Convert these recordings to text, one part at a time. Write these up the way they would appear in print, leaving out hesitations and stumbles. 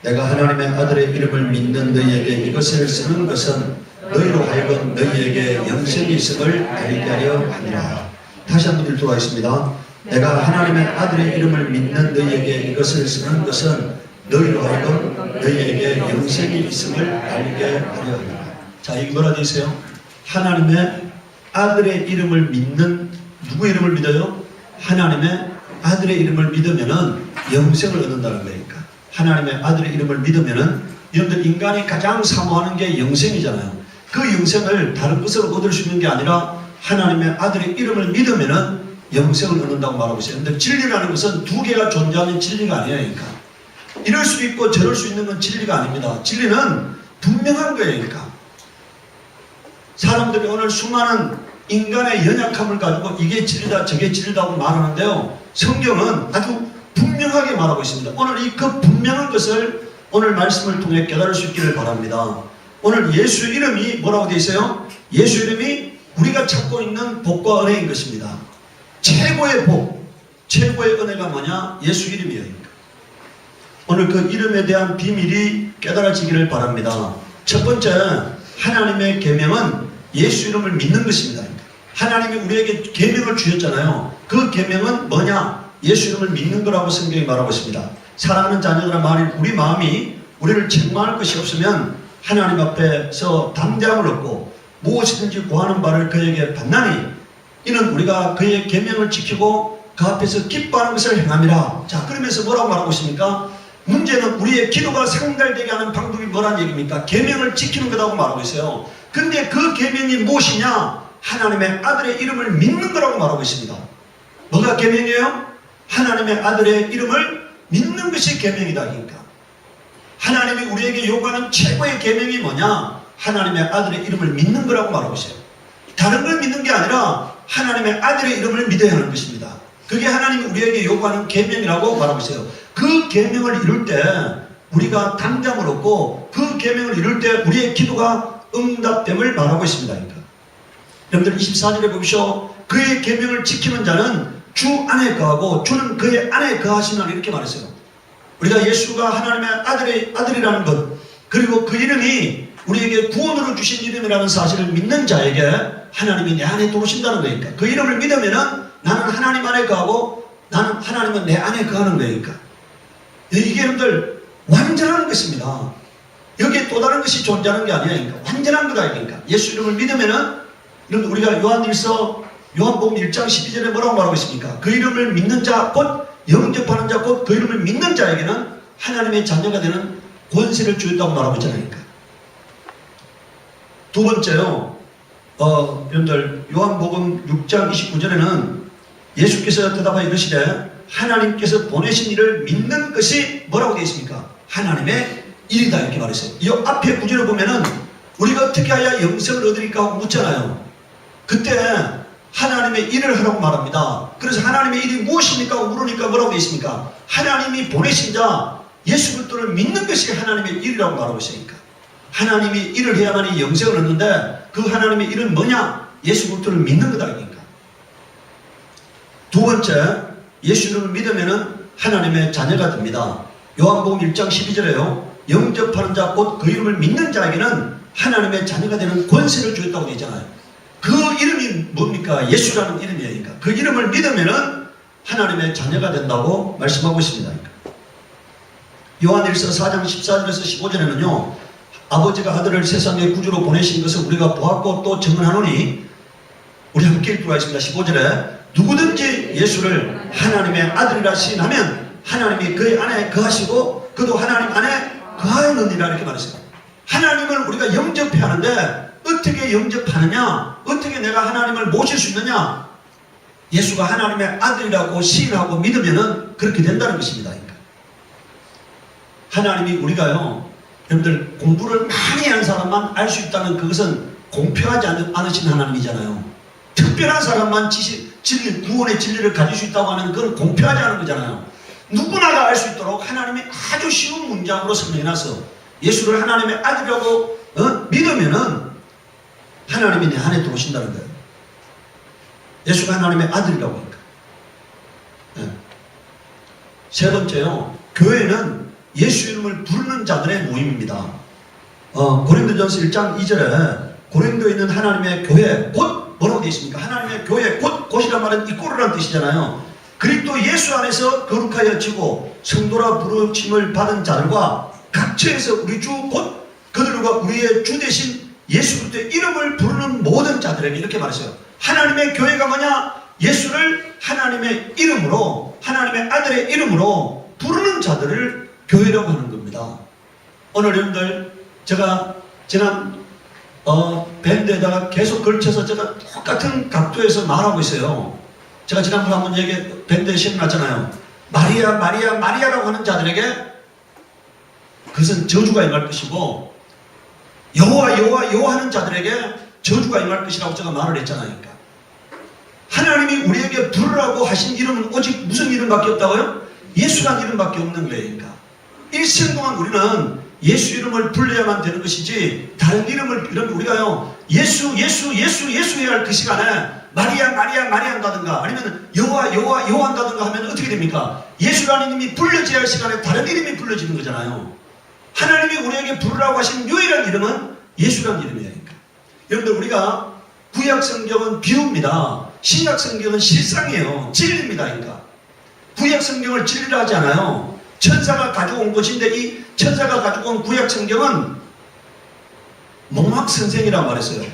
내가 하나님의 아들의 이름을 믿는 너희에게 이것을 쓰는 것은 너희로 하여금 너희에게 영생이 있음을 알게 하려 함이라. 다시 한번 읽도록 하겠습니다. 내가 하나님의 아들의 이름을 믿는 너희에게 이것을 쓰는 것은 너희로 하여금 너희에게 영생이 있음을 알게 하려 함이라. 자, 이게 뭐라 되어 있어요? 하나님의 아들의 이름을 믿는, 누구 이름을 믿어요? 하나님의 아들의 이름을 믿으면은 영생을 얻는다는 거니까. 하나님의 아들의 이름을 믿으면은, 여러분들 인간이 가장 사모하는 게 영생이잖아요. 그 영생을 다른 것으로 얻을 수 있는 게 아니라 하나님의 아들의 이름을 믿으면은 영생을 얻는다고 말하고 있어요. 근데 진리라는 것은 두 개가 존재하는 진리가 아니에요. 그러니까 이럴 수 있고 저럴 수 있는 건 진리가 아닙니다. 진리는 분명한 거예요. 그러니까 사람들이 오늘 수많은 인간의 연약함을 가지고 이게 진리다 저게 진리다고 말하는데요, 성경은 아주 분명하게 말하고 있습니다. 오늘 이 그 분명한 것을 오늘 말씀을 통해 깨달을 수 있기를 바랍니다. 오늘 예수 이름이 뭐라고 되어 있어요? 예수 이름이 우리가 찾고 있는 복과 은혜인 것입니다. 최고의 복, 최고의 은혜가 뭐냐? 예수 이름이에요. 오늘 그 이름에 대한 비밀이 깨달아지기를 바랍니다. 첫 번째, 하나님의 계명은 예수 이름을 믿는 것입니다. 하나님이 우리에게 계명을 주셨잖아요. 그 계명은 뭐냐? 예수 이름을 믿는 거라고 성경이 말하고 있습니다. 사랑하는 자녀들아, 만일 우리 마음이 우리를 책망할 것이 없으면 하나님 앞에서 담대함을 얻고 무엇이든지 구하는 바를 그에게 받나니 이는 우리가 그의 계명을 지키고 그 앞에서 기뻐하는 것을 행함이라. 자, 그러면서 뭐라고 말하고 있습니까? 문제는 우리의 기도가 상달되게 하는 방법이 뭐란 얘기입니까? 계명을 지키는 거라고 말하고 있어요. 근데 그 계명이 무엇이냐? 하나님의 아들의 이름을 믿는 거라고 말하고 있습니다. 뭐가 계명이에요? 하나님의 아들의 이름을 믿는 것이 계명이다. 그러니까 하나님이 우리에게 요구하는 최고의 계명이 뭐냐? 하나님의 아들의 이름을 믿는 거라고 말하고 있어요. 다른 걸 믿는 게 아니라 하나님의 아들의 이름을 믿어야 하는 것입니다. 그게 하나님이 우리에게 요구하는 계명이라고 말하고 있어요. 그 계명을 이룰 때 우리가 담대함을 얻고 그 계명을 이룰 때 우리의 기도가 응답됨을 말하고 있습니다. 그러니까 여러분들 24절에 보시오. 그의 계명을 지키는 자는 주 안에 거하고 주는 그의 안에 거하시면, 이렇게 말했어요. 우리가 예수가 하나님의 아들이라는 것, 그리고 그 이름이 우리에게 구원으로 주신 이름이라는 사실을 믿는 자에게 하나님이 내 안에 들어오신다는 거니까. 그 이름을 믿으면은 나는 하나님 안에 거하고 나는 하나님은 내 안에 거하는 거니까. 이게 여러분들 완전한 것입니다. 여기에 또 다른 것이 존재하는 게 아니야. 그러니까 완전한 거다. 그러니까 예수 이름을 믿으면은, 여러분 우리가 요한복음 1장 12절에 뭐라고 말하고 있습니까? 그 이름을 믿는 자, 곧 영접하는 자, 곧 그 이름을 믿는 자에게는 하나님의 자녀가 되는 권세를 주었다고 말하고 있잖아요. 그러니까. 두 번째요, 여러분들 요한복음 6장 29절에는 예수께서 대답하여 이르시되 하나님께서 보내신 이를 믿는 것이 뭐라고 되어 있습니까? 하나님의 일이다, 이렇게 말했어요. 이 앞에 구절을 보면은 우리가 어떻게 하여 영생을 얻으리까 하고 묻잖아요. 그때 하나님의 일을 하라고 말합니다. 그래서 하나님의 일이 무엇입니까 하고 물으니까 뭐라고 되어 있습니까? 하나님이 보내신 자 예수 그리스도를 믿는 것이 하나님의 일이라고 말하고 있으니까 하나님이 일을 해야만이 영생을 얻는데 그 하나님의 일은 뭐냐? 예수 그리스도를 믿는 거다. 그러니까 두 번째, 예수 이름을 믿으면은 하나님의 자녀가 됩니다. 요한복음 1장 12절에요. 영접하는 자, 곧 그 이름을 믿는 자에게는 하나님의 자녀가 되는 권세를 주었다고 되어 있잖아요. 그 이름이 뭡니까? 예수라는 이름이에요. 그러니까 그 이름을 믿으면은 하나님의 자녀가 된다고 말씀하고 있습니다. 그러니까. 요한일서 4장 14절에서 15절에는요. 아버지가 아들을 세상의 구주로 보내신 것을 우리가 보았고 또 증언하노니, 우리 함께 읽도록 하겠습니다. 15절에 누구든지 예수를 하나님의 아들이라 시인하면 하나님이 그의 안에 거하시고 그도 하나님 안에 거하느니라, 이렇게 말했어요. 하나님을 우리가 영접해야 하는데 어떻게 영접하느냐? 어떻게 내가 하나님을 모실 수 있느냐? 예수가 하나님의 아들이라고 시인하고 믿으면은 그렇게 된다는 것입니다. 그러니까. 하나님이 우리가요, 여러분들 공부를 많이 한 사람만 알 수 있다는 그것은 공평하지 않으신 하나님이잖아요. 특별한 사람만 진리, 구원의 진리를 가질 수 있다고 하는 그건 공평하지 않은 거잖아요. 누구나가 알 수 있도록 하나님이 아주 쉬운 문장으로 설명해놔서 예수를 하나님의 아들이라고 믿으면은 하나님이 내 안에 들어오신다는 거예요. 예수가 하나님의 아들이라고 하니까. 네. 세 번째요, 교회는 예수 이름을 부르는 자들의 모임입니다. 고린도전서 1장 2절에 고린도에 있는 하나님의 교회, 곧 뭐라고 되어 있습니까? 하나님의 교회, 곧이란 말은 이꼬르라는 뜻이잖아요. 그리스도 예수 안에서 거룩하여 지고 성도라 부르심을 받은 자들과 각처에서 우리 주 곧 그들과 우리의 주 대신 예수 그리스도의 이름을 부르는 모든 자들에게 이렇게 말했어요. 하나님의 교회가 뭐냐? 예수를 하나님의 이름으로, 하나님의 아들의 이름으로 부르는 자들을 교회라고 하는 겁니다. 오늘 여러분들 제가 지난 밴드에다가 계속 걸쳐서 제가 똑같은 각도에서 말하고 있어요. 제가 지난번에 한번 밴드에 실어놨잖아요. 마리아 마리아 마리아라고 하는 자들에게 그것은 저주가 임할 것이고, 여호와 여호와 여호와 하는 자들에게 저주가 임할 것이라고 제가 말을 했잖아요. 그러니까 하나님이 우리에게 부르라고 하신 이름은 오직 무슨 이름밖에 없다고요? 예수란 이름밖에 없는 거예요. 그러니까 일생 동안 우리는 예수 이름을 불러야만 되는 것이지, 다른 이름을 우리가요 예수 해야 할 그 시간에 마리아 마리아 마리아 한다든가 아니면 여호와 여호와 여호와 한다든가 하면 어떻게 됩니까? 예수라는 이름이 불려져야 할 시간에 다른 이름이 불려지는 거잖아요. 하나님이 우리에게 부르라고 하신 유일한 이름은 예수라는 이름이에요. 그러니까 여러분들, 우리가 구약 성경은 비유입니다. 신약 성경은 실상이에요. 진리입니다. 그러니까 구약 성경을 진리라 하지 않아요. 천사가 가지고 온 것인데, 이 천사가 가지고 온 구약 성경은 몽학 선생이라고 말했어요.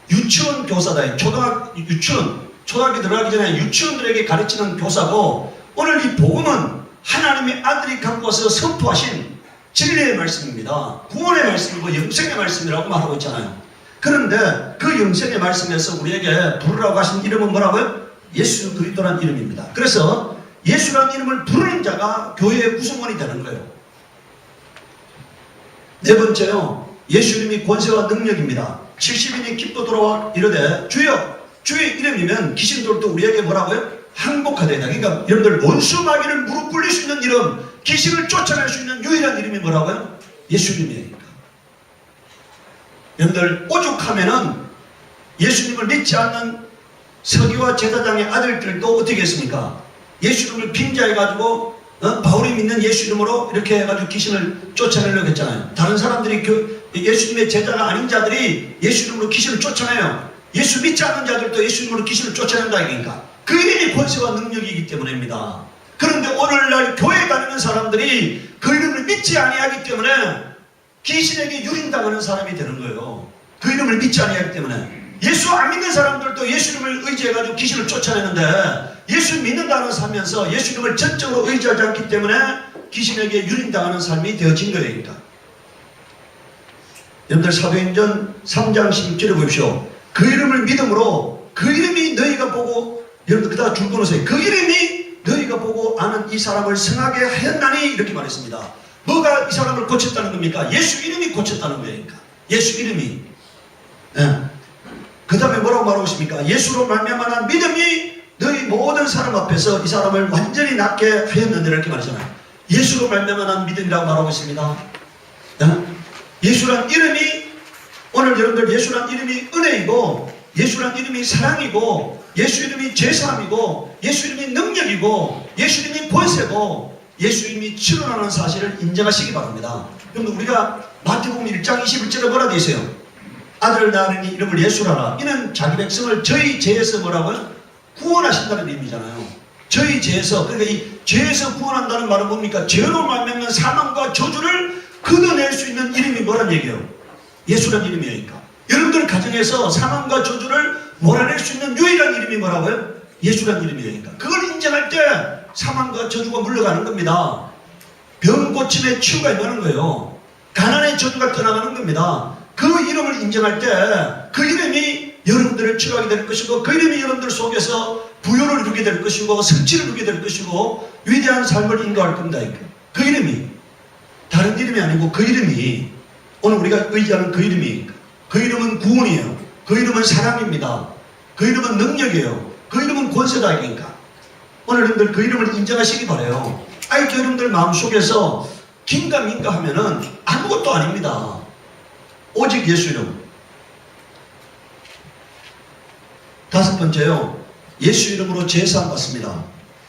유치원 교사다. 초등학교 들어가기 전에 유치원들에게 가르치는 교사고, 오늘 이 복음은 하나님의 아들이 갖고 와서 선포하신 진리의 말씀입니다. 구원의 말씀이고 영생의 말씀이라고 말하고 있잖아요. 그런데 그 영생의 말씀에서 우리에게 부르라고 하신 이름은 뭐라고요? 예수 그리스도라는 이름입니다. 그래서 예수라는 이름을 부르는 자가 교회의 구성원이 되는 거예요. 네 번째요, 예수 이름이 권세와 능력입니다. 70인이 기뻐 돌아와 이르되 주여, 주의 이름이면 귀신들도 우리에게 뭐라고요? 항복하되다. 그러니까 여러분들, 원수 마귀를 무릎 꿇릴 수 있는 이름, 귀신을 쫓아낼 수 있는 유일한 이름이 뭐라고요? 예수 이름이에요. 여러분들, 오죽하면은 예수님을 믿지 않는 서기와 제사장의 아들들도 어떻게 했습니까? 예수 이름을 빙자해가지고 바울이 믿는 예수 이름으로 이렇게 해가지고 귀신을 쫓아내려고 했잖아요. 다른 사람들이 예수님의 제자가 아닌 자들이 예수 이름으로 귀신을 쫓아내요. 예수 믿지 않는 자들도 예수 이름으로 귀신을 쫓아낸다 이니까 그 이름이 권세와 능력이기 때문입니다. 그런데 오늘날 교회 다니는 사람들이 그 이름을 믿지 아니하기 때문에 귀신에게 유린당하는 사람이 되는 거예요. 그 이름을 믿지 아니하기 때문에. 예수 안 믿는 사람들도 예수 이름을 의지해가지고 귀신을 쫓아내는데, 예수 믿는다는 삶에서 예수 이름을 전적으로 의지하지 않기 때문에 귀신에게 유린당하는 삶이 되어진 거예요. 그러니까. 여러분들, 사도행전 3장 16절에 보십시오. 그 이름을 믿음으로, 그 이름이 너희가 보고, 여러분들 그다가 줄 끊으세요. 그 이름이 너희가 보고 아는 이 사람을 성하게 하였나니, 이렇게 말했습니다. 뭐가 이 사람을 고쳤다는 겁니까? 예수 이름이 고쳤다는 거예요. 그러니까. 예수 이름이. 그 다음에 뭐라고 말하고 있습니까? 예수로 말미암아 믿음이 너희 모든 사람 앞에서 이 사람을 완전히 낫게 하였는데, 이렇게 말하잖아요. 예수로 말미암아 믿음이라고 말하고 있습니다. 예수란 이름이, 오늘 여러분들, 예수란 이름이 은혜이고, 예수란 이름이 사랑이고, 예수 이름이 제사함이고, 예수 이름이 능력이고, 예수 이름이 권세고, 예수 이름이 치료하는 사실을 인정하시기 바랍니다. 여러분, 우리가 마태복음 1장 21절에 뭐라 되어 있어요? 아들을 낳으니 이름을 예수라라. 이는 자기 백성을 저희 죄에서 뭐라고요? 구원하신다는 의미잖아요. 저희 죄에서. 그러니까 이 죄에서 구원한다는 말은 뭡니까? 죄로 말미암는 사망과 저주를 걷어낼 수 있는 이름이 뭐란 얘기예요? 예수란 이름이니까. 여러분들 가정에서 사망과 저주를 몰아낼 수 있는 유일한 이름이 뭐라고요? 예수란 이름이니까. 그걸 인정할 때 사망과 저주가 물러가는 겁니다. 병 고침의 치유가 임하는 거예요. 가난의 저주가 떠나가는 겁니다. 그 이름을 인정할 때 그 이름이 여러분들을 치유하게 될 것이고, 그 이름이 여러분들 속에서 부요를 이루게 될 것이고, 성취를 이루게 될 것이고, 위대한 삶을 인도할 겁니다. 그 이름이 다른 이름이 아니고, 그 이름이 오늘 우리가 의지하는 그 이름이, 그 이름은 구원이에요. 그 이름은 사랑입니다. 그 이름은 능력이에요. 그 이름은 권세다. 그러니까 오늘 여러분들 그 이름을 인정하시기 바라요. 여러분들 마음속에서 긴가민가 하면은 아무것도 아닙니다. 오직 예수 이름. 다섯 번째요, 예수 이름으로 제사함 받습니다.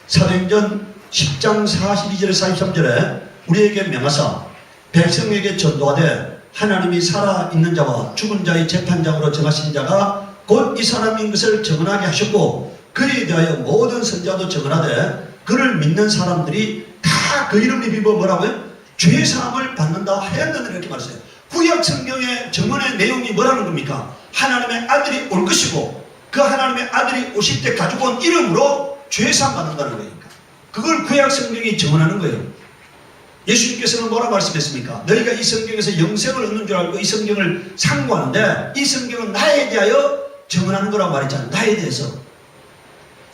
사도행전 10장 42절에 43절에 우리에게 명하사 백성에게 전도하되 하나님이 살아있는 자와 죽은 자의 재판장으로 정하신 자가 곧 이 사람인 것을 증언하게 하셨고 그에 대하여 모든 선자도 증언하되 그를 믿는 사람들이 다 그 이름을 입어 뭐라고요? 죄사함을 받는다 하였느니라 이렇게 말했어요. 구약 성경의 증언의 내용이 뭐라는 겁니까? 하나님의 아들이 올 것이고 그 하나님의 아들이 오실 때 가지고 온 이름으로 죄사함 받는다는 거니까 그걸 구약 성경이 증언하는 거예요. 예수님께서는 뭐라 말씀했습니까? 너희가 이 성경에서 영생을 얻는 줄 알고 이 성경을 상고하는데 이 성경은 나에 대하여 증언하는 거라고 말했잖아요. 나에 대해서.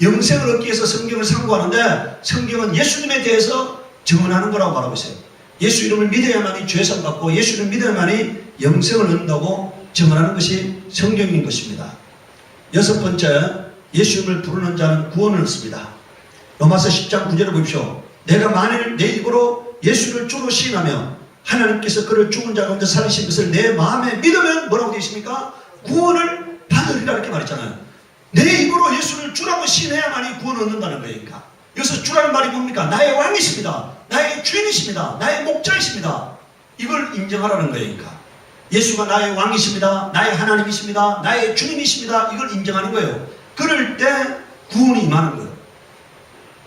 영생을 얻기 위해서 성경을 상고하는데 성경은 예수님에 대해서 증언하는 거라고 말하고 있어요. 예수 이름을 믿어야만이 죄사함 받고 예수 이름을 믿어야만이 영생을 얻는다고 증언하는 것이 성경인 것입니다. 여섯 번째, 예수 이름을 부르는 자는 구원을 얻습니다. 로마서 10장 9절을 보십시오. 내가 만일 내 입으로 예수를 주로 시인하며 하나님께서 그를 죽은 자 가운데 살리신 것을 내 마음에 믿으면 뭐라고 되어 있습니까? 구원을 받으리라 이렇게 말했잖아요. 내 입으로 예수를 주라고 시인해야만이 구원을 얻는다는 거니까. 여기서 주라는 말이 뭡니까? 나의 왕이십니다. 나의 주인이십니다. 나의 목자이십니다. 이걸 인정하라는 거니까. 예수가 나의 왕이십니다. 나의 하나님이십니다. 나의 주님이십니다. 이걸 인정하는 거예요. 그럴 때 구원이 임하는 거예요.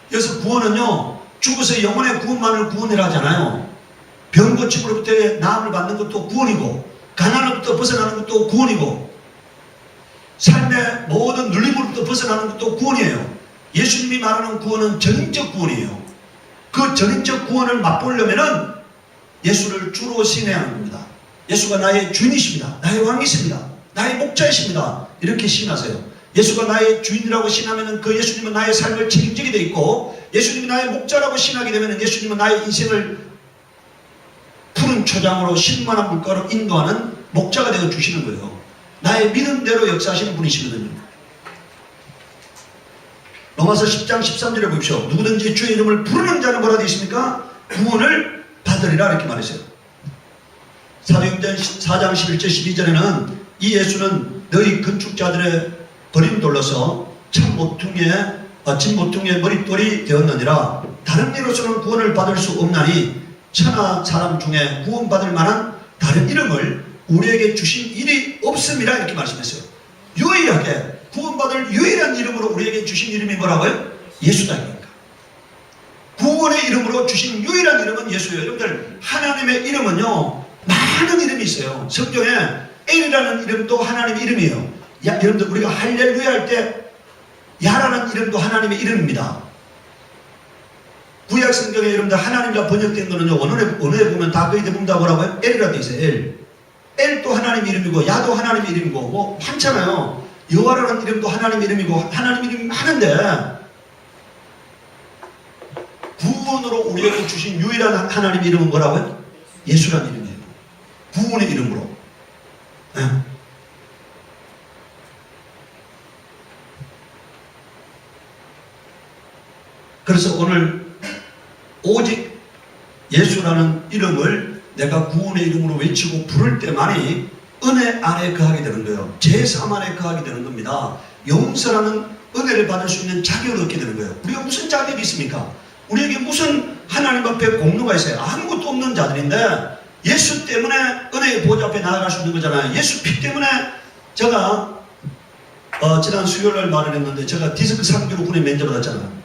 그래서 구원은요, 죽어서 영혼의 구원만을 구원이라 하잖아요. 병 고침으로부터의 나음을 받는 것도 구원이고, 가난으로부터 벗어나는 것도 구원이고, 삶의 모든 눌림으로부터 벗어나는 것도 구원이에요. 예수님이 말하는 구원은 전인적 구원이에요. 그 전인적 구원을 맛보려면은 예수를 주로 시인해야 하는 겁니다. 예수가 나의 주인이십니다. 나의 왕이십니다. 나의 목자이십니다. 이렇게 시인하세요. 예수가 나의 주인이라고 시인하면 그 예수님은 나의 삶을 책임지게 돼 있고 예수님이 나의 목자라고 시인하게 되면 예수님은 나의 인생을 푸른 초장으로 신만한 물가로 인도하는 목자가 되어 주시는 거예요. 나의 믿음대로 역사하시는 분이시거든요. 로마서 10장 13절에 보십시오. 누구든지 주의 이름을 부르는 자는 뭐라 되어 있습니까? 구원을 받으리라 이렇게 말했어요. 사도행전 4장 11절 12절에는 이 예수는 너희 건축자들의 버림돌로서 진 모퉁이의 머릿돌이 되었느니라. 다른 이로서는 구원을 받을 수 없나니 천하 사람 중에 구원받을 만한 다른 이름을 우리에게 주신 일이 없음이라 이렇게 말씀했어요. 유일하게 구원받을 유일한 이름으로 우리에게 주신 이름이 뭐라고요? 예수다니까. 구원의 이름으로 주신 유일한 이름은 예수예요. 여러분들 하나님의 이름은요 많은 이름이 있어요. 성경에 엘이라는 이름도 하나님의 이름이에요. 여러분들 우리가 할렐루야 할 때 야라는 이름도 하나님의 이름입니다. 구약 성경에 여러분들 하나님과 번역된 거는요 언어에 보면 다 거의 대부분 다 뭐라고요? 엘이라 되어 있어요. 엘도 하나님의 이름이고 야도 하나님의 이름이고 뭐 많잖아요. 여호와라는 이름도 하나님 이름이고 하나님 이름이 많은데 구원으로 우리에게 주신 유일한 하나님 이름은 뭐라고요? 예수라는 이름이에요. 구원의 이름으로. 네. 그래서 오늘 오직 예수라는 이름을 내가 구원의 이름으로 외치고 부를 때만이 은혜 안에 거하게 되는 거예요. 제3 안에 거하게 되는 겁니다. 용서라는 은혜를 받을 수 있는 자격을 얻게 되는 거예요. 우리가 무슨 자격이 있습니까? 우리에게 무슨 하나님 앞에 공로가 있어요? 아무것도 없는 자들인데 예수 때문에 은혜의 보좌 앞에 나아갈 수 있는 거잖아요. 예수 피 때문에 제가 지난 수요일날 말을 했는데 제가 디스크 3기로 군에 면접받았잖아요.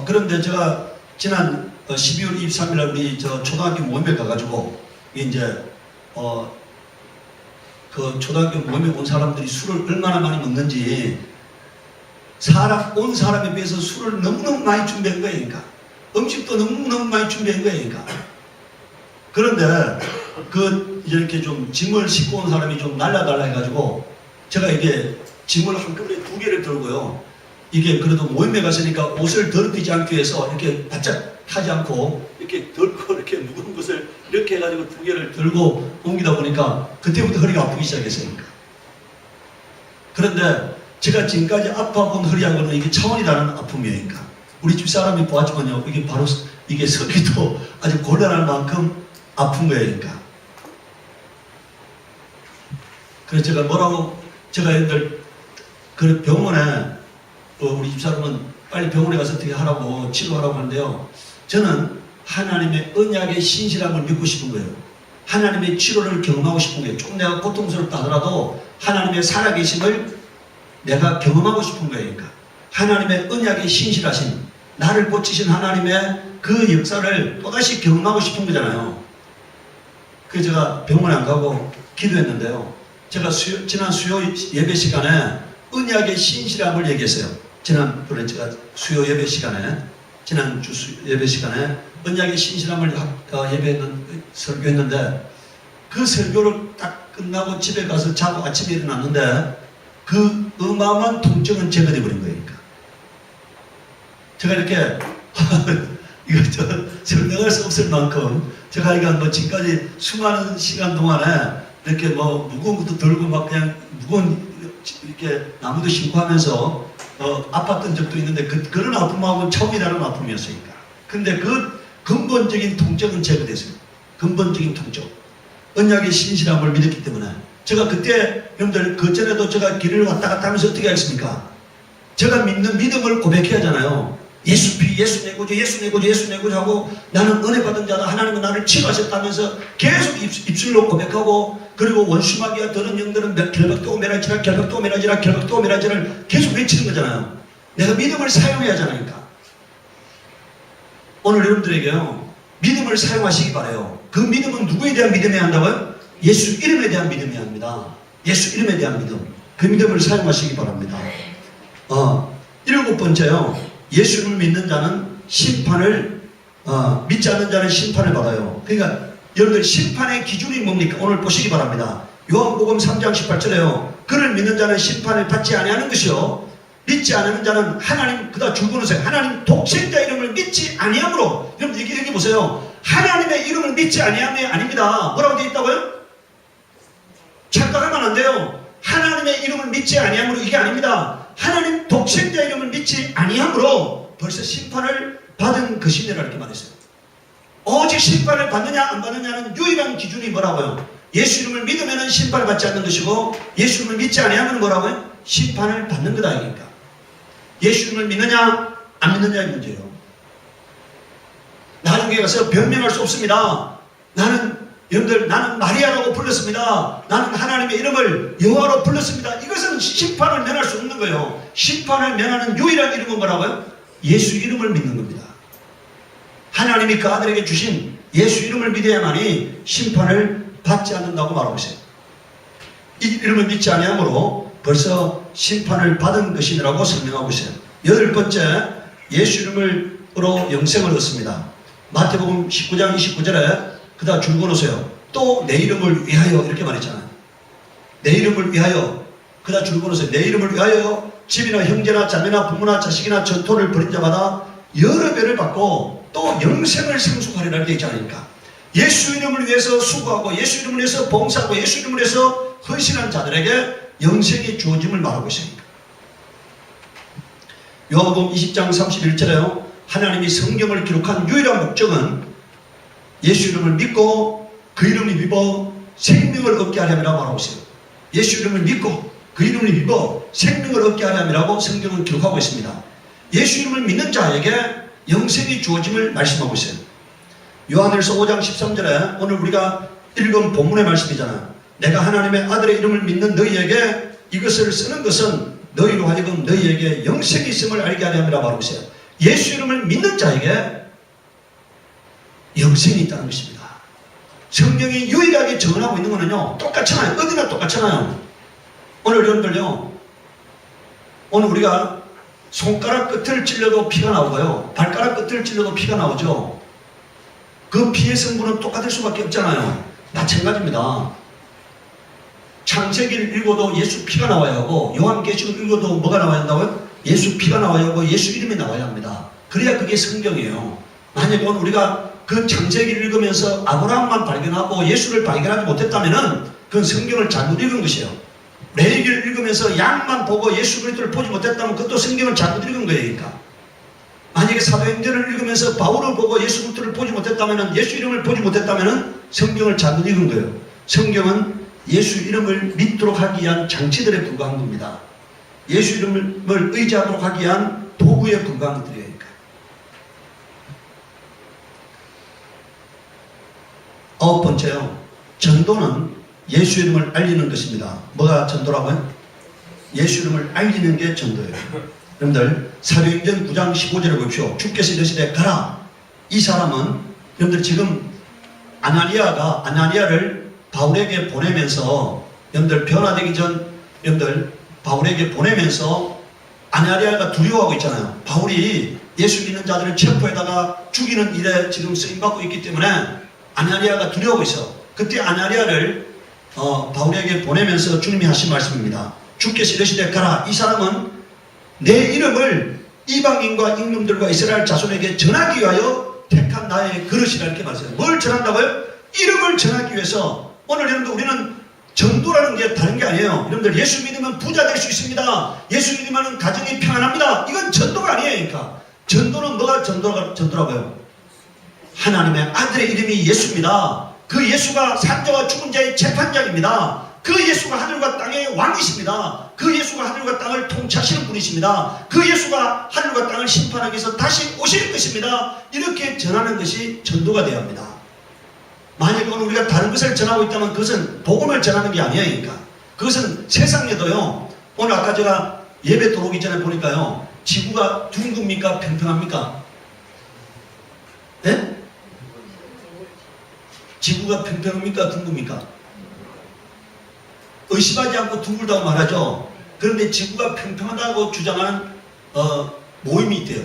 그런데 제가 지난 12월 23일날 우리 초등학교 모임에 가가지고 이제 그 초등학교 모임에 온 사람들이 술을 얼마나 많이 먹는지 온 사람에 비해서 술을 너무너무 많이 준비한 거니까 음식도 너무너무 많이 준비한 거니까 그런데 이렇게 좀 짐을 싣고 온 사람이 좀 날라달라 해가지고 제가 이게 짐을 한꺼번에 2개를 들고요. 이게 그래도 모임에 갔으니까 옷을 더럽히지 않기 위해서 이렇게 바짝 하지 않고 이렇게 들고 이렇게 무거운 것을 이렇게 해가지고 2개를 들고 옮기다 보니까 그때부터 허리가 아프기 시작했어요. 그런데 제가 지금까지 아파본 허리하고는 이게 차원이 다른 아픔이니까 우리 집사람이 보았지만요 이게 바로 이게 서기도 아주 곤란할 만큼 아픈 거니까 그래서 제가 제가 옛날 그 병원에 우리 집사람은 빨리 병원에 가서 어떻게 하라고 치료하라고 하는데요. 저는 하나님의 언약의 신실함을 믿고 싶은 거예요. 하나님의 치료를 경험하고 싶은 거예요. 좀 내가 고통스럽다 하더라도 하나님의 살아계심을 내가 경험하고 싶은 거예요. 그러니까 하나님의 언약의 신실하심, 나를 고치신 하나님의 그 역사를 또다시 경험하고 싶은 거잖아요. 그래서 제가 병원에 안 가고 기도했는데요. 제가 지난 수요 예배 시간에 언약의 신실함을 얘기했어요. 지난번에 제가 수요 예배 시간에, 지난 주 예배 시간에 언약의 신실함을 설교했는데, 그 설교를 딱 끝나고 집에 가서 자고 아침에 일어났는데 그 어마어마한 통증은 제거돼 버린 거예요. 그러니까 제가 이렇게 이거 설명할 수 없을 만큼 제가 이거 지금까지 수많은 시간 동안에 이렇게 무거운 것도 들고 막 그냥 무거운 이렇게 나무도 심고 하면서 아팠던 적도 있는데 그런 아픔하고는 처음이라는 아픔이었으니까. 근데 그 근본적인 통증은 제거됐어요. 근본적인 통증. 언약의 신실함을 믿었기 때문에. 제가 그때 여러분들 그전에도 제가 길을 왔다 갔다 하면서 어떻게 하겠습니까? 제가 믿는 믿음을 고백해야 하잖아요. 예수 피, 예수 내 구주, 예수 내 구주, 예수 내 구주 하고 나는 은혜 받은 자다. 하나님은 나를 치료하셨다면서 계속 입술로 고백하고, 그리고 원수마귀와 더러운 영들은 결박도 오메라지라, 결박도 오메라지라, 결박도 오메라지를 계속 외치는 거잖아요. 내가 믿음을 사용해야 하잖아요. 오늘 여러분들에게요, 믿음을 사용하시기 바라요. 그 믿음은 누구에 대한 믿음이어야 한다고요? 예수 이름에 대한 믿음이어야 합니다. 예수 이름에 대한 믿음. 그 믿음을 사용하시기 바랍니다. 7번째요. 예수 이름을 믿는 자는 심판을, 믿지 않는 자는 심판을 받아요. 그러니까 여러분들 심판의 기준이 뭡니까? 오늘 보시기 바랍니다. 요한복음 3장 18절에요. 그를 믿는 자는 심판을 받지 아니하는 것이요, 믿지 않는 자는 하나님, 그다 줄거놓으세요. 하나님 독생자 이름을 믿지 아니함으로. 여러분 여기 보세요. 하나님의 이름을 믿지 아니함이 아닙니다. 뭐라고 되어 있다고요? 착각하면 안 돼요. 하나님의 이름을 믿지 아니함으로 이게 아닙니다. 하나님 독생자 이름을 믿지 아니함으로 벌써 심판을 받은 것이니라 이렇게 말했어요. 오직 심판을 받느냐 안 받느냐는 유일한 기준이 뭐라고요? 예수 이름을 믿으면 심판을 받지 않는 것이고, 예수 이름을 믿지 아니하면 뭐라고요? 심판을 받는 거다 이니까. 예수 이름을 믿느냐 안 믿느냐의 문제예요. 나중에 가서 변명할 수 없습니다. 여러분들 나는 마리아라고 불렀습니다. 나는 하나님의 이름을 여호와로 불렀습니다. 이것은 심판을 면할 수 없는 거예요. 심판을 면하는 유일한 이름은 뭐라고요? 예수 이름을 믿는 겁니다. 하나님이 그 아들에게 주신 예수 이름을 믿어야만이 심판을 받지 않는다고 말하고 있어요. 이 이름을 믿지 아니하므로 벌써 심판을 받은 것이라고 설명하고 있어요. 8번째, 예수 이름으로 영생을 얻습니다. 마태복음 19장 29절에 그다 줄거놓으세요. 또 내 이름을 위하여 이렇게 말했잖아요. 내 이름을 위하여, 그다 줄거놓으세요. 내 이름을 위하여 집이나 형제나 자매나 부모나 자식이나 전토를 벌인 자마다 여러 배를 받고 또 영생을 상속하리라 이렇게 있지 않습니까? 예수 이름을 위해서 수고하고 예수 이름을 위해서 봉사하고 예수 이름을 위해서 헌신한 자들에게 영생이 주어짐을 말하고 있습니다. 요한복음 20장 31절에요. 하나님이 성경을 기록한 유일한 목적은 예수 이름을 믿고 그 이름을 믿어 생명을 얻게 하려면이라고 말하고 있어요. 예수 이름을 믿고 그 이름을 믿어 생명을 얻게 하려면이라고 성경은 기록하고 있습니다. 예수 이름을 믿는 자에게 영생이 주어짐을 말씀하고 있어요. 요한일서 5장 13절에 오늘 우리가 읽은 본문의 말씀이잖아요. 내가 하나님의 아들의 이름을 믿는 너희에게 이것을 쓰는 것은 너희로 하여금 너희에게 영생이 있음을 알게 하려면이라고 말하고 있어요. 예수 이름을 믿는 자에게 영생이 있다는 것입니다. 성경이 유일하게 정언하고 있는 거는요, 똑같잖아요. 어디나 똑같잖아요. 오늘 여러분들요, 오늘 우리가 손가락 끝을 찔러도 피가 나오고요, 발가락 끝을 찔러도 피가 나오죠. 그 피의 성분은 똑같을 수밖에 없잖아요. 마찬가지입니다. 창세기를 읽어도 예수 피가 나와야 하고, 요한계시록을 읽어도 뭐가 나와야 한다고요? 예수 피가 나와야 하고 예수 이름이 나와야 합니다. 그래야 그게 성경이에요. 만약에 오늘 우리가 그 창세기를 읽으면서 아브라함만 발견하고 예수를 발견하지 못했다면 그건 성경을 잘못 읽은 것이에요. 레위기를 읽으면서 양만 보고 예수 그리스도를 보지 못했다면 그것도 성경을 잘못 읽은 거예요. 그러니까 만약에 사도행전을 읽으면서 바울을 보고 예수 그리스도를 보지 못했다면, 예수 이름을 보지 못했다면 성경을 잘못 읽은 거예요. 성경은 예수 이름을 믿도록 하기 위한 장치들에 불과한 겁니다. 예수 이름을 의지하도록 하기 위한 도구에 불과한 것들이에요. 아홉 번째요. 전도는 예수 이름을 알리는 것입니다. 뭐가 전도라고요? 예수 이름을 알리는 게 전도예요. 여러분들 사도행전 9장 15절을 보십시오. 주께서 이르시되 가라. 이 사람은 여러분들 지금 아나니아를 바울에게 보내면서 여러분들 변화되기 전 여러분들 바울에게 보내면서 아나니아가 두려워하고 있잖아요. 바울이 예수 믿는 자들을 체포에다가 죽이는 일에 지금 쓰임받고 있기 때문에 아나니아가 두려워하고 있어. 그때 아나니아를 바울에게 보내면서 주님이 하신 말씀입니다. 주께서 이르시되 가라. 이 사람은 내 이름을 이방인과 임금들과 이스라엘 자손에게 전하기 위하여 택한 나의 그릇이라 이렇게 말했어요. 뭘 전한다고요? 이름을 전하기 위해서. 오늘 여러분들 우리는 전도라는 게 다른 게 아니에요. 여러분들 예수 믿으면 부자 될 수 있습니다. 예수 믿으면 가정이 평안합니다. 이건 전도가 아니에요. 그러니까 전도는 뭐가 전도라고요? 하나님의 아들의 이름이 예수입니다. 그 예수가 산자와 죽은 자의 재판장입니다. 그 예수가 하늘과 땅의 왕이십니다. 그 예수가 하늘과 땅을 통치하시는 분이십니다. 그 예수가 하늘과 땅을 심판하기 위해서 다시 오실 것입니다. 이렇게 전하는 것이 전도가 되어야 합니다. 만약 오늘 우리가 다른 것을 전하고 있다면 그것은 복음을 전하는 게 아니에요. 그러니까 그것은 세상에도요. 오늘 아까 제가 예배 들어오기 전에 보니까요. 지구가 둥굽니까? 평평합니까? 네? 지구가 평평합니까? 둥굽니까? 의심하지 않고 둥글다고 말하죠. 그런데 지구가 평평하다고 주장하는 모임이 있대요.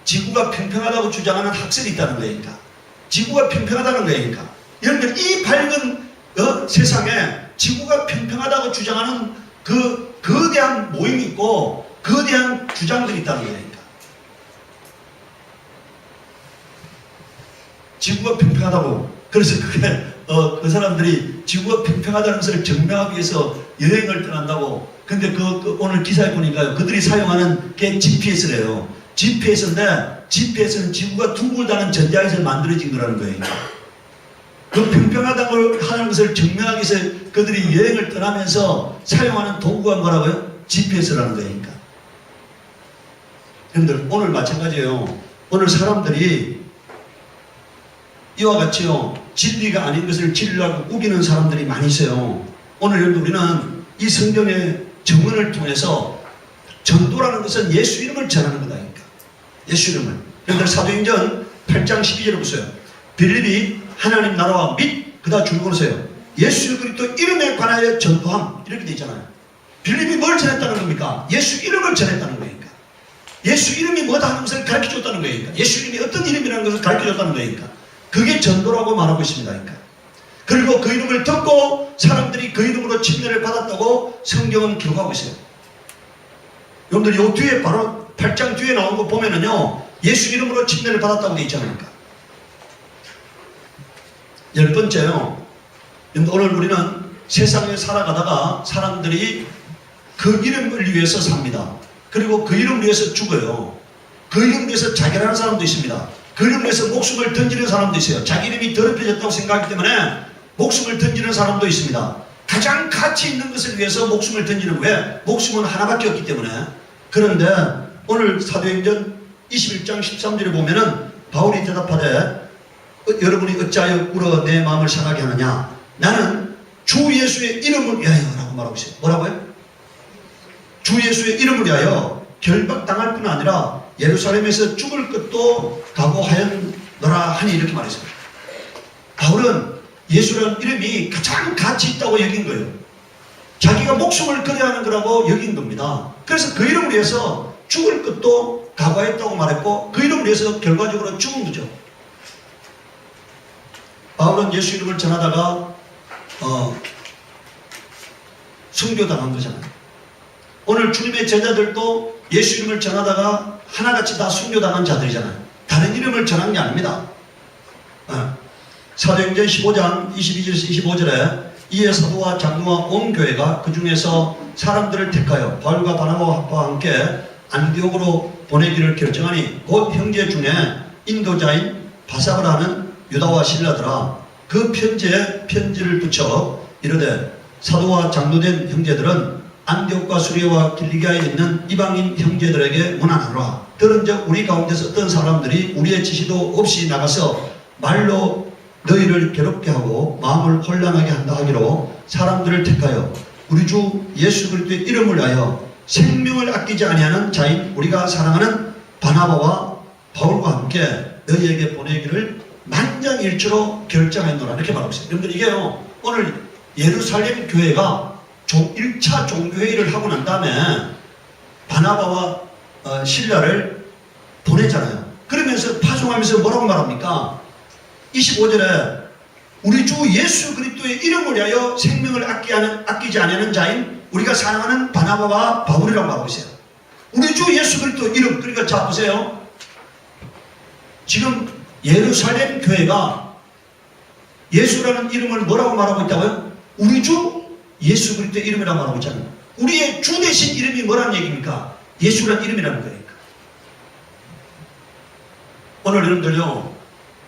지구가 평평하다고 주장하는 학설이 있다는 거예요. 그러니까. 지구가 평평하다는 거예요. 그러니까. 여러분들 이 밝은 세상에 지구가 평평하다고 주장하는 그 거대한 모임이 있고 거대한 주장들이 있다는 거예요. 그러니까. 지구가 평평하다고. 그래서 그게 그 사람들이 지구가 평평하다는 것을 증명하기 위해서 여행을 떠난다고. 근데 오늘 기사에 보니까요. 그들이 사용하는 게 GPS래요. GPS인데 GPS는 지구가 둥글다는 전제하에서 만들어진 거라는 거예요. 그 평평하다고 하는 것을 증명하기 위해서 그들이 여행을 떠나면서 사용하는 도구가 뭐라고요? GPS라는 거예요. 그러니까. 여러분들 오늘 마찬가지예요. 오늘 사람들이 이와 같이요. 진리가 아닌 것을 진리라고 우기는 사람들이 많이 있어요. 오늘 여러분 우리는 이 성경의 증언을 통해서 전도라는 것은 예수 이름을 전하는 거다. 그러니까. 예수 이름을. 여러분들 사도행전 8장 12절을 보세요. 빌립이 하나님 나라와 및 그다 줄거세요. 예수 그리스도 이름에 관하여 전도함 이렇게 돼 있잖아요. 빌립이 뭘 전했다는 겁니까? 예수 이름을 전했다는 거예요. 그러니까. 예수 이름이 뭐다 하는 것을 가르쳐줬다는 거예요. 그러니까. 예수 이름이 어떤 이름이라는 것을 가르쳐줬다는 거예요. 그러니까. 그게 전도라고 말하고 있습니다. 그러니까. 그리고 그 이름을 듣고 사람들이 그 이름으로 침례를 받았다고 성경은 기록하고 있어요. 여러분들 요 뒤에 바로 8장 뒤에 나온 거 보면은요. 예수 이름으로 침례를 받았다고 돼 있잖아요. 그러니까. 열 번째요. 오늘 우리는 세상에 살아가다가 사람들이 그 이름을 위해서 삽니다. 그리고 그 이름을 위해서 죽어요. 그 이름을 위해서 자결하는 사람도 있습니다. 그 이름을 위해서 목숨을 던지는 사람도 있어요. 자기 이름이 더럽혀졌다고 생각하기 때문에 목숨을 던지는 사람도 있습니다. 가장 가치 있는 것을 위해서 목숨을 던지는 왜? 목숨은 하나밖에 없기 때문에. 그런데 오늘 사도행전 21장 13절에 보면은 바울이 대답하되 여러분이 어찌하여 울어 내 마음을 상하게 하느냐? 나는 주 예수의 이름을 위하여 라고 말하고 있어요. 뭐라고요? 주 예수의 이름을 위하여 결박당할 뿐 아니라 예루살렘에서 죽을 것도 각오하였노라 하니 이렇게 말했어요. 바울은 예수라는 이름이 가장 가치 있다고 여긴 거예요. 자기가 목숨을 걸어야 하는 거라고 여긴 겁니다. 그래서 그 이름을 위해서 죽을 것도 각오했다고 말했고 그 이름을 위해서 결과적으로 죽은 거죠. 바울은 예수 이름을 전하다가 순교당한 거잖아요. 오늘 주님의 제자들도 예수 이름을 전하다가 하나같이 다 순교당한 자들이잖아요. 다른 이름을 전한 게 아닙니다. 사도행전 15장 22절에서 25절에 이에 사도와 장로와 온 교회가 그 중에서 사람들을 택하여 바울과 바나바와 함께 안디옥으로 보내기를 결정하니 곧 형제 중에 인도자인 바사바라 하는 유다와 실라더라. 그 편지에 편지를 붙여 이르되 사도와 장로된 형제들은 안디옥과 수리아와 길리기아에 있는 이방인 형제들에게 문안하노라. 들은즉 우리 가운데서 어떤 사람들이 우리의 지시도 없이 나가서 말로 너희를 괴롭게 하고 마음을 혼란하게 한다 하기로 사람들을 택하여 우리 주 예수 그리스도의 이름을 위하여 생명을 아끼지 아니하는 자인 우리가 사랑하는 바나바와 바울과 함께 너희에게 보내기를 만장일치로 결정했노라 이렇게 말하고 있어요. 여러분들 이게요 오늘 예루살렘 교회가 1차 종교회의를 하고 난 다음에 바나바와 실라를 보내잖아요. 그러면서 파송하면서 뭐라고 말합니까? 25절에 우리 주 예수 그리스도의 이름을 위하여 생명을 아끼지 않는 자인 우리가 사랑하는 바나바와 바울이라고 말하고 있어요. 우리 주 예수 그리스도 이름. 그러니까 자 보세요. 지금 예루살렘 교회가 예수라는 이름을 뭐라고 말하고 있다고요? 우리 주 예수 그리스도의 이름이라고 말하고 있잖아요. 우리의 주 대신 이름이 뭐라는 얘기입니까? 예수라는 이름이라는 거니까. 오늘 여러분들요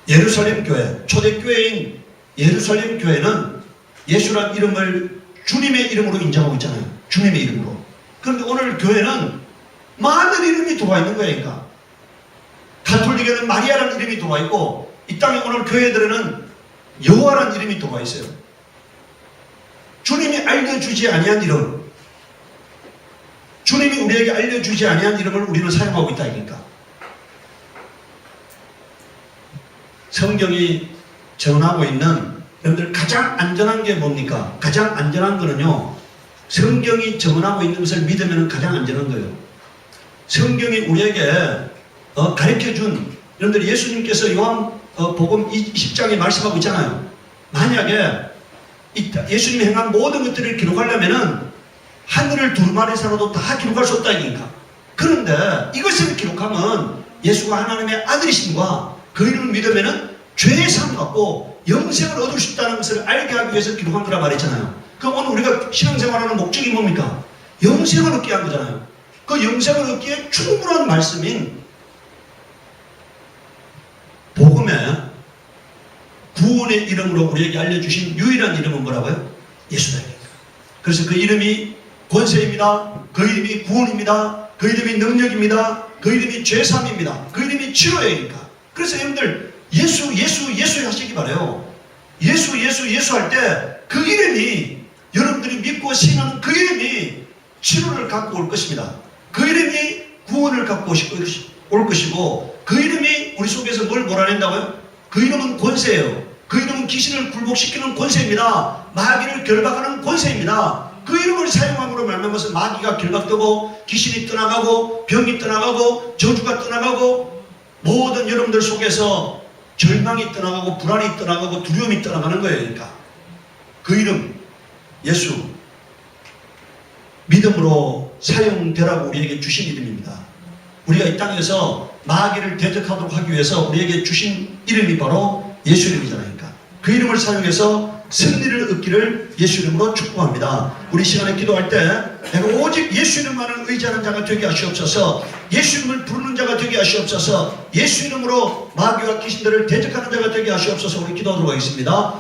예루살렘 교회, 초대교회인 예루살렘 교회는 예수라는 이름을 주님의 이름으로 인정하고 있잖아요. 주님의 이름으로. 그런데 오늘 교회는 많은 이름이 들어와 있는 거예요. 그러니까. 가톨릭에는 마리아라는 이름이 들어와 있고 이 땅에 오늘 교회들에는 여호와라는 이름이 들어와 있어요. 주님이 알려주지 아니한 이름, 주님이 우리에게 알려주지 아니한 이름을 우리는 사용하고 있다. 그러니까. 성경이 전하고 있는 여러분들 가장 안전한 게 뭡니까? 가장 안전한 거는요 성경이 전하고 있는 것을 믿으면 가장 안전한 거예요. 성경이 우리에게 가르쳐준 여러분들 예수님께서 요한복음 20장에 말씀하고 있잖아요. 만약에 예수님이 행한 모든 것들을 기록하려면은 하늘을 두루마리사로도 다 기록할 수 없다 이니까. 그런데 이것을 기록하면 예수가 하나님의 아들이심과 그 이름을 믿으면은 죄의 삶 갖고 영생을 얻을 수 있다는 것을 알게 하기 위해서 기록한 거라 말했잖아요. 그럼 오늘 우리가 신앙생활하는 목적이 뭡니까? 영생을 얻게 한 거잖아요. 그 영생을 얻기에 충분한 말씀인 복음의 구원의 이름으로 우리에게 알려주신 유일한 이름은 뭐라고요? 예수다. 그래서 그 이름이 권세입니다. 그 이름이 구원입니다. 그 이름이 능력입니다. 그 이름이 죄삼입니다. 그 이름이 치료예니까. 그래서 여러분들 예수 하시기 바라요. 예수 할 때 그 이름이 여러분들이 믿고 신하는 그 이름이 치료를 갖고 올 것입니다. 그 이름이 구원을 갖고 올 것이고 그 이름이 우리 속에서 뭘 몰아낸다고요? 그 이름은 권세예요. 그 이름은 귀신을 굴복시키는 권세입니다. 마귀를 결박하는 권세입니다. 그 이름을 사용함으로 말미암아서 마귀가 결박되고 귀신이 떠나가고 병이 떠나가고 저주가 떠나가고 모든 여러분들 속에서 절망이 떠나가고 불안이 떠나가고 두려움이 떠나가는 거예요. 그러니까 그 이름 예수 믿음으로 사용되라고 우리에게 주신 이름입니다. 우리가 이 땅에서 마귀를 대적하도록 하기 위해서 우리에게 주신 이름이 바로 예수 이름이잖아요. 그러니까 그 이름을 사용해서 승리를 얻기를 예수 이름으로 축복합니다. 우리 시간에 기도할 때 내가 오직 예수 이름만을 의지하는 자가 되게 하시옵소서. 예수 이름을 부르는 자가 되게 하시옵소서. 예수 이름으로 마귀와 귀신들을 대적하는 자가 되게 하시옵소서. 우리 기도하도록 하겠습니다.